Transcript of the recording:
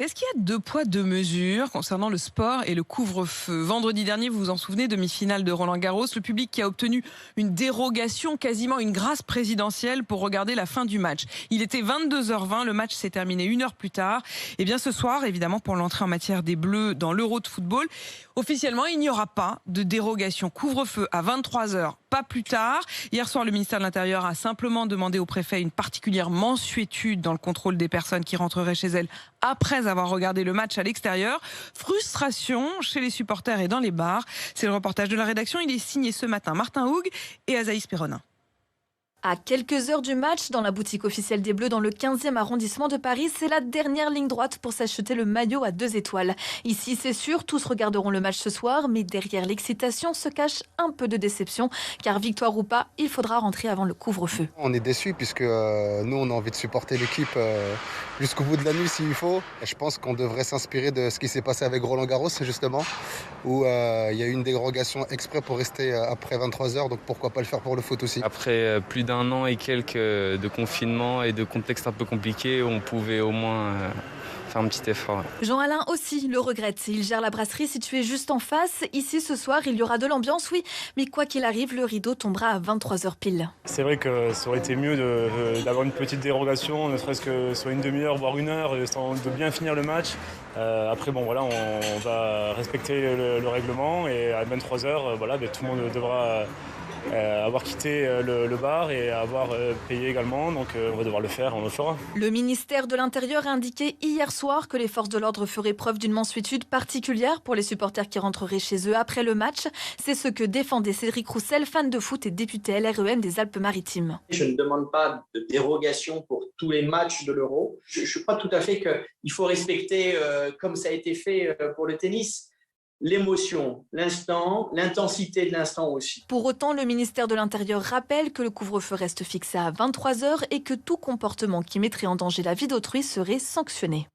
Est-ce qu'il y a deux poids, deux mesures concernant le sport et le couvre-feu? Vendredi dernier, vous vous en souvenez, demi-finale de Roland-Garros, le public qui a obtenu une dérogation, quasiment une grâce présidentielle pour regarder la fin du match. Il était 22h20, le match s'est terminé une heure plus tard. Et bien ce soir, évidemment, pour l'entrée en matière des Bleus dans l'Euro de football, officiellement, il n'y aura pas de dérogation. Couvre-feu à 23h, pas plus tard. Hier soir, le ministère de l'Intérieur a simplement demandé au préfet une particulière mansuétude dans le contrôle des personnes qui rentreraient chez elles après avoir regardé le match à l'extérieur. Frustration chez les supporters et dans les bars. C'est le reportage de la rédaction. Il est signé ce matin Martin Houg et Azaïs Perronin. À quelques heures du match, dans la boutique officielle des Bleus dans le 15e arrondissement de Paris, c'est la dernière ligne droite pour s'acheter le maillot à 2 étoiles. Ici, c'est sûr, tous regarderont le match ce soir, mais derrière l'excitation se cache un peu de déception, car victoire ou pas, il faudra rentrer avant le couvre-feu. On est déçus puisque nous, on a envie de supporter l'équipe jusqu'au bout de la nuit s'il faut. Et je pense qu'on devrait s'inspirer de ce qui s'est passé avec Roland-Garros, justement, où il y a eu une dérogation exprès pour rester après 23h, donc pourquoi pas le faire pour le foot aussi. Après plus d'un an et quelques de confinement et de contexte un peu compliqué, on pouvait au moins faire un petit effort. Jean-Alain aussi le regrette. Il gère la brasserie située juste en face. Ici, ce soir, il y aura de l'ambiance, oui. Mais quoi qu'il arrive, le rideau tombera à 23h pile. C'est vrai que ça aurait été mieux d'avoir une petite dérogation, ne serait-ce que sur une demi-heure, voire une heure, de bien finir le match. Après, bon, voilà, on va respecter le règlement et à 23h, voilà, tout le monde devra avoir quitté le bar et avoir payé également. Donc on va devoir le faire, on le fera. Le ministère de l'Intérieur a indiqué hier soir que les forces de l'ordre feraient preuve d'une mansuétude particulière pour les supporters qui rentreraient chez eux après le match. C'est ce que défendait Cédric Roussel, fan de foot et député LREM des Alpes-Maritimes. Je ne demande pas de dérogation pour tous les matchs de l'Euro. Je crois tout à fait qu'il faut respecter, comme ça a été fait pour le tennis, l'émotion, l'instant, l'intensité de l'instant aussi. Pour autant, le ministère de l'Intérieur rappelle que le couvre-feu reste fixé à 23h et que tout comportement qui mettrait en danger la vie d'autrui serait sanctionné.